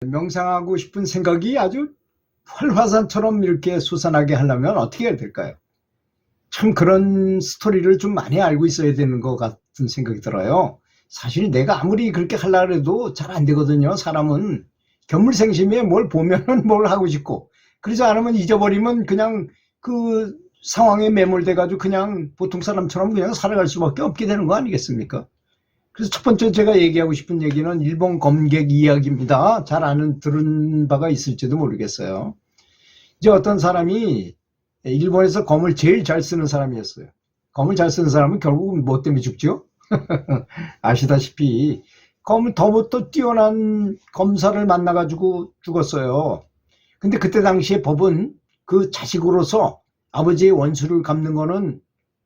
명상하고 싶은 생각이 아주 활화산처럼 이렇게 솟아나게 하려면 어떻게 해야 될까요? 참 그런 스토리를 좀 많이 알고 있어야 되는 것 같은 생각이 들어요. 사실 내가 아무리 그렇게 하려고 해도 잘 안 되거든요. 사람은 견물생심에 뭘 보면은 뭘 하고 싶고, 그러지 않으면 잊어버리면 그냥 그 상황에 매몰돼 가지고 그냥 보통 사람처럼 그냥 살아갈 수밖에 없게 되는 거 아니겠습니까? 그래서 첫 번째 제가 얘기하고 싶은 얘기는 일본 검객 이야기입니다. 잘 들은 바가 있을지도 모르겠어요. 이제 어떤 사람이 일본에서 검을 제일 잘 쓰는 사람이었어요. 검을 잘 쓰는 사람은 결국 뭐 때문에 죽죠? 아시다시피 검을 더부터 뛰어난 검사를 만나가지고 죽었어요. 근데 그때 당시에 법은 그 자식으로서 아버지의 원수를 갚는 거는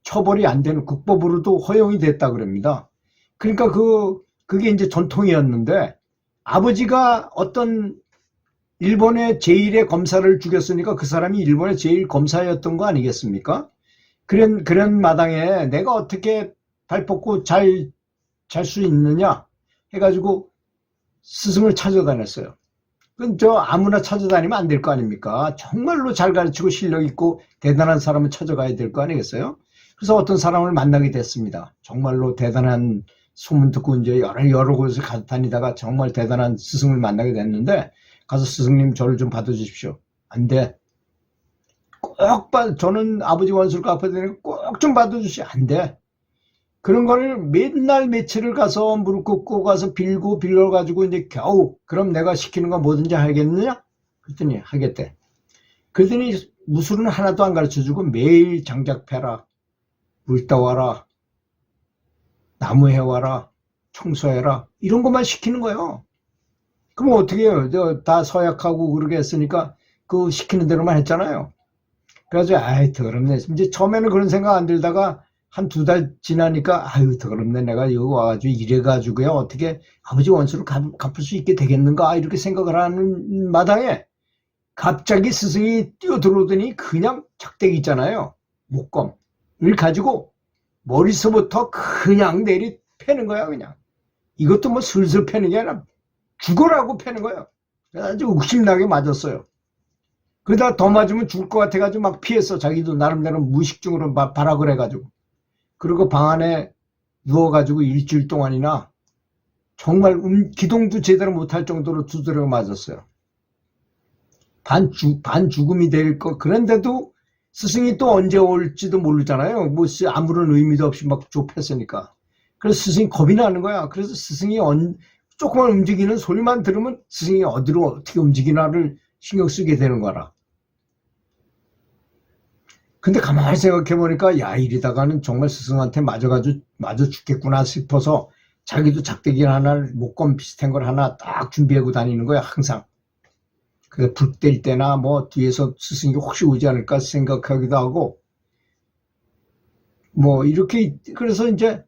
처벌이 안 되는 국법으로도 허용이 됐다 그럽니다. 그러니까 그게 이제 전통이었는데, 아버지가 어떤 일본의 제1의 검사를 죽였으니까 그 사람이 일본의 제1 검사였던 거 아니겠습니까? 그런 마당에 내가 어떻게 발 뻗고 잘 수 있느냐 해가지고 스승을 찾아다녔어요. 그건 아무나 찾아다니면 안 될 거 아닙니까? 정말로 잘 가르치고 실력 있고 대단한 사람을 찾아가야 될 거 아니겠어요? 그래서 어떤 사람을 만나게 됐습니다. 정말로 대단한, 소문 듣고 이제 여러 곳을 다니다가 정말 대단한 스승을 만나게 됐는데, 가서 스승님 저를 좀 받아주십시오. 안 돼. 저는 아버지 원수를 갚아야 되니까 꼭 좀 받아주시. 안 돼. 그런 거를 맨날 며칠을 가서 무릎 꿇고 가서 빌려가지고 이제 겨우 그럼 내가 시키는 거 뭐든지 하겠느냐? 그랬더니 하겠대. 그랬더니 무술은 하나도 안 가르쳐주고 매일 장작 패라, 물 떠와라, 나무 해와라, 청소해라, 이런 것만 시키는 거예요. 그럼 어떻게 해요? 다 서약하고 그러게 했으니까 그 시키는 대로만 했잖아요. 그래가지고 아이 더럽네. 이제 처음에는 그런 생각 안 들다가 한 2달 지나니까 아유 더럽네. 내가 여기 와가지고 이래가지고요 어떻게 아버지 원수를 갚을 수 있게 되겠는가 이렇게 생각을 하는 마당에 갑자기 스승이 뛰어들어오더니 그냥 작대기 있잖아요. 목검을 가지고 머리서부터 그냥 내리 패는 거야. 그냥 이것도 뭐 슬슬 패는 게 아니라 죽어라고 패는 거예요. 아주 욕심나게 맞았어요. 그러다 더 맞으면 죽을 것 같아가지고 막 피했어. 자기도 나름대로 무의식적으로 발악을 해가지고. 그리고 방 안에 누워가지고 일주일 동안이나 정말 기동도 제대로 못할 정도로 두드려 맞았어요. 반죽음이 될 거. 그런데도 스승이 또 언제 올지도 모르잖아요. 뭐 아무런 의미도 없이 막 좁혔으니까. 그래서 스승이 겁이 나는 거야. 그래서 스승이 조금만 움직이는 소리만 들으면 스승이 어디로 어떻게 움직이나를 신경 쓰게 되는 거라. 근데 가만히 생각해보니까 야 이러다가는 정말 스승한테 맞아 죽겠구나 싶어서 자기도 작대기 하나, 목검 비슷한 걸 하나 딱 준비하고 다니는 거야 항상. 그래서 불 뗄 때나 뭐 뒤에서 스승이 혹시 오지 않을까 생각하기도 하고 뭐 이렇게. 그래서 이제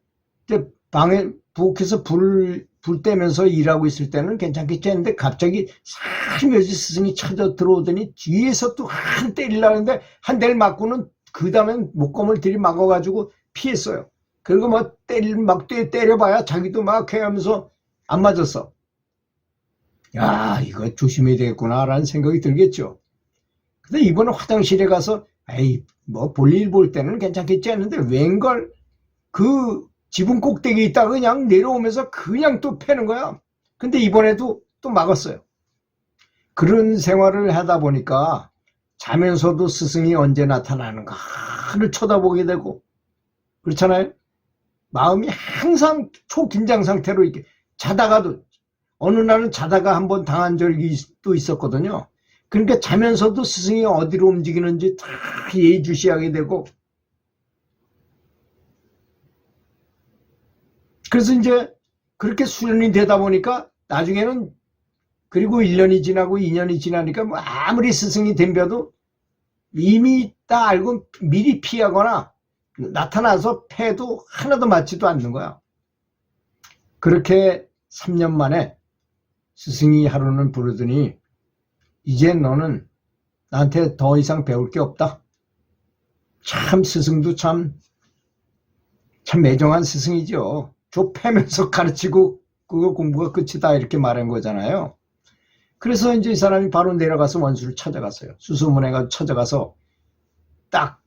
방에 부엌에서 불 떼면서 일하고 있을 때는 괜찮겠지 했는데 갑자기 살며시 스승이 찾아 들어오더니 뒤에서 또 한 때리려고 했는데 한 대를 맞고는 그 다음엔 목검을 들이막아가지고 피했어요. 그리고 뭐 때려봐야 자기도 막 해하면서 안 맞았어. 야 이거 조심해야 되겠구나 라는 생각이 들겠죠. 근데 이번에 화장실에 가서 에이 뭐 볼일 볼 때는 괜찮겠지 했는데 웬걸 그 지붕 꼭대기에 있다가 그냥 내려오면서 그냥 또 패는 거야. 근데 이번에도 또 막았어요. 그런 생활을 하다 보니까 자면서도 스승이 언제 나타나는가를 쳐다보게 되고 그렇잖아요. 마음이 항상 초긴장 상태로 이렇게 자다가도, 어느 날은 자다가 한번 당한 적이 또 있었거든요. 그러니까 자면서도 스승이 어디로 움직이는지 다 예의주시하게 되고, 그래서 이제 그렇게 수련이 되다 보니까 나중에는, 그리고 1년이 지나고 2년이 지나니까 뭐 아무리 스승이 덤벼도 이미 다 알고 미리 피하거나 나타나서 패도 하나도 맞지도 않는 거야. 그렇게 3년 만에 스승이 하루는 부르더니 이제 너는 나한테 더 이상 배울 게 없다. 참 스승도 참 매정한 스승이죠. 저 패면서 가르치고 그거 공부가 끝이다 이렇게 말한 거잖아요. 그래서 이제 이 사람이 바로 내려가서 원수를 찾아갔어요. 수소문해가지고 찾아가서 딱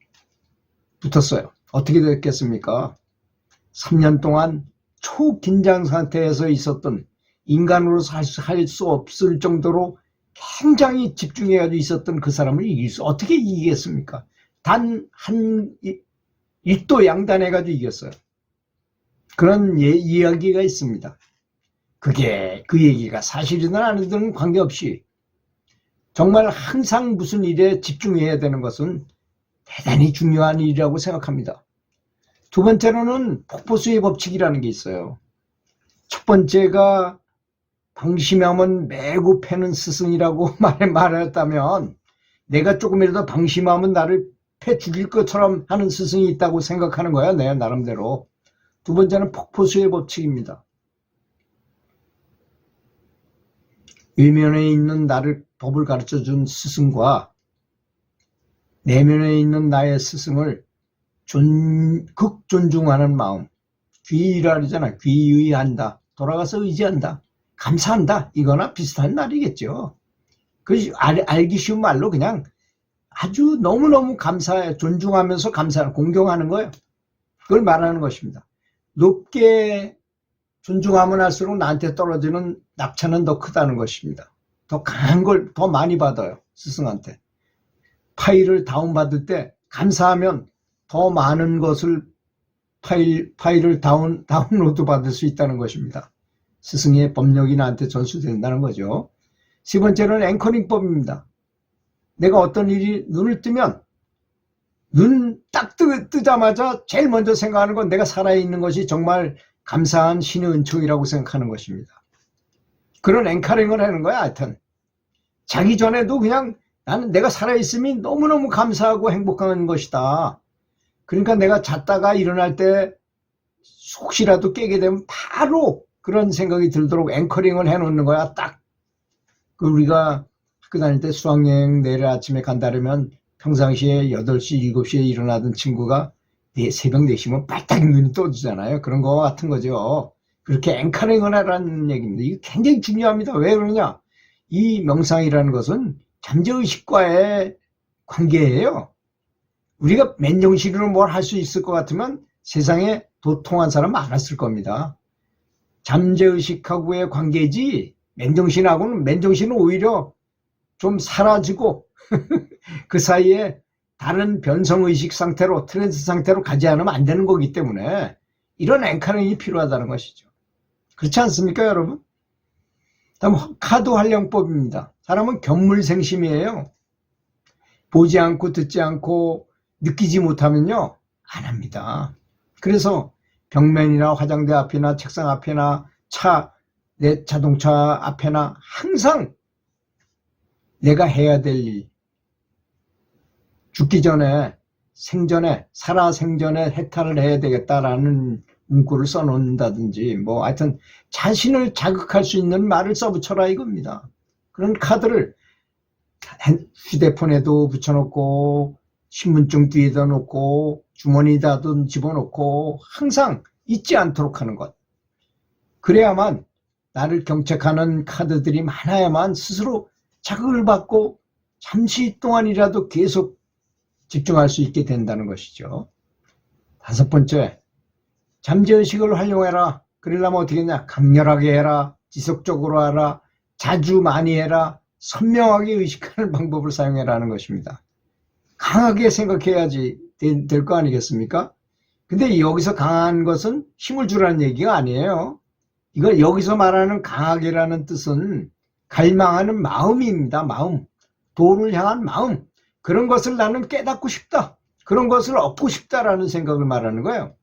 붙었어요. 어떻게 됐겠습니까? 3년 동안 초긴장 상태에서 있었던, 인간으로서 할 수 없을 정도로 굉장히 집중해가지고 있었던 그 사람을 어떻게 이기겠습니까? 단 한 1도 양단해가지고 이겼어요. 그런 이야기가 있습니다. 그게 그 얘기가 사실이든 아니든 관계없이 정말 항상 무슨 일에 집중해야 되는 것은 대단히 중요한 일이라고 생각합니다. 두 번째로는 폭포수의 법칙이라는 게 있어요. 첫 번째가 방심하면 매고 패는 스승이라고 말했다면, 내가 조금이라도 방심하면 나를 패 죽일 것처럼 하는 스승이 있다고 생각하는 거야, 내 나름대로. 두 번째는 폭포수의 법칙입니다. 외면에 있는 나를 법을 가르쳐준 스승과 내면에 있는 나의 스승을 극존중하는 마음, 귀의라 그러잖아. 귀의한다, 돌아가서 의지한다, 감사한다, 이거나 비슷한 말이겠죠. 알기 쉬운 말로 그냥 아주 너무너무 감사해, 존중하면서 감사하는, 공경하는 거예요. 그걸 말하는 것입니다. 높게 존중하면 할수록 나한테 떨어지는 낙차는 더 크다는 것입니다. 더 강한 걸 더 많이 받아요, 스승한테. 파일을 다운받을 때 감사하면 더 많은 것을 파일을 다운로드 받을 수 있다는 것입니다. 스승의 법력이 나한테 전수된다는 거죠. 세 번째는 앵커링법입니다. 내가 어떤 일이 눈을 뜨면 눈 딱 뜨자마자 제일 먼저 생각하는 건 내가 살아있는 것이 정말 감사한 신의 은총이라고 생각하는 것입니다. 그런 앵커링을 하는 거야. 하여튼 자기 전에도 그냥 나는 내가 살아있음이 너무너무 감사하고 행복한 것이다. 그러니까 내가 잤다가 일어날 때 혹시라도 깨게 되면 바로 그런 생각이 들도록 앵커링을 해놓는 거야. 딱 우리가 학교 다닐 때 수학여행 내일 아침에 간다면 평상시에 8시, 7시에 일어나던 친구가 새벽 4시면 빨딱 눈이 떠지잖아요. 그런 거 같은 거죠. 그렇게 앵커링을 하라는 얘기입니다. 이게 굉장히 중요합니다. 왜 그러냐? 이 명상이라는 것은 잠재의식과의 관계예요. 우리가 맨정신으로 뭘 할 수 있을 것 같으면 세상에 도통한 사람 많았을 겁니다. 잠재의식하고의 관계지, 맨정신은 오히려 좀 사라지고 그 사이에 다른 변성의식 상태로, 트랜스 상태로 가지 않으면 안 되는 거기 때문에 이런 앵커링이 필요하다는 것이죠. 그렇지 않습니까, 여러분? 다음 카드 활용법입니다. 사람은 견물생심이에요. 보지 않고 듣지 않고 느끼지 못하면요, 안 합니다. 그래서 벽면이나 화장대 앞이나 책상 앞이나 내 자동차 앞에나 항상 내가 해야 될 일, 죽기 전에, 살아생전에 해탈을 해야 되겠다라는 문구를 써놓는다든지, 하여튼 자신을 자극할 수 있는 말을 써붙여라 이겁니다. 그런 카드를 휴대폰에도 붙여놓고, 신분증 뒤에다 놓고, 주머니에다도 집어넣고, 항상 잊지 않도록 하는 것. 그래야만 나를 경책하는 카드들이 많아야만 스스로 자극을 받고 잠시 동안이라도 계속 집중할 수 있게 된다는 것이죠. 다섯 번째, 잠재의식을 활용해라. 그러려면 어떻게 했냐? 강렬하게 해라, 지속적으로 하라, 자주 많이 해라, 선명하게 의식하는 방법을 사용해라는 것입니다. 강하게 생각해야지 될 거 아니겠습니까? 근데 여기서 강한 것은 힘을 주라는 얘기가 아니에요. 이거 여기서 말하는 강하게라는 뜻은 갈망하는 마음입니다. 마음. 도를 향한 마음. 그런 것을 나는 깨닫고 싶다. 그런 것을 얻고 싶다라는 생각을 말하는 거예요.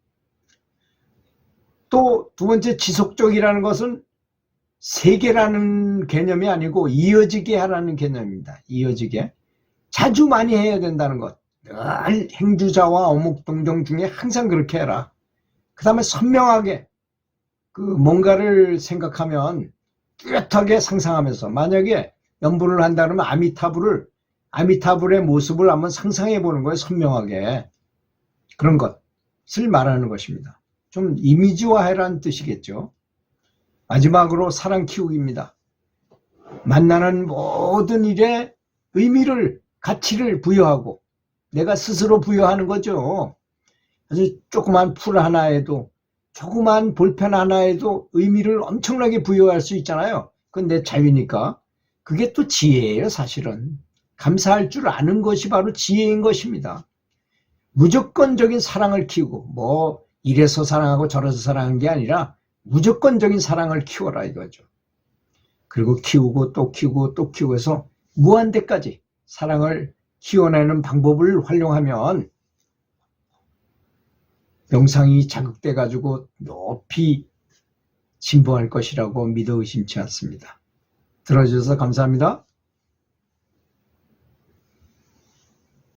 또 두 번째, 지속적이라는 것은 세계라는 개념이 아니고 이어지게 하라는 개념입니다. 이어지게. 자주 많이 해야 된다는 것. 늘 행주자와 어묵동정 중에 항상 그렇게 해라. 그 다음에 선명하게 뭔가를 생각하면 뚜렷하게 상상하면서, 만약에 연불을 한다면 아미타불의 모습을 한번 상상해 보는 거예요. 선명하게. 그런 것을 말하는 것입니다. 좀 이미지화해라는 뜻이겠죠. 마지막으로 사랑 키우기입니다. 만나는 모든 일에 의미를, 가치를 부여하고 내가 스스로 부여하는 거죠. 아주 조그만 풀 하나에도, 조그만 볼펜 하나에도 의미를 엄청나게 부여할 수 있잖아요. 그건 내 자유니까. 그게 또 지혜예요, 사실은. 감사할 줄 아는 것이 바로 지혜인 것입니다. 무조건적인 사랑을 키우고, 뭐 이래서 사랑하고 저래서 사랑하는 게 아니라 무조건적인 사랑을 키워라 이거죠. 그리고 키우고 또 키우고 또 키우고 해서 무한대까지 사랑을 키워내는 방법을 활용하면 명상이 자극돼 가지고 높이 진보할 것이라고 믿어 의심치 않습니다. 들어주셔서 감사합니다.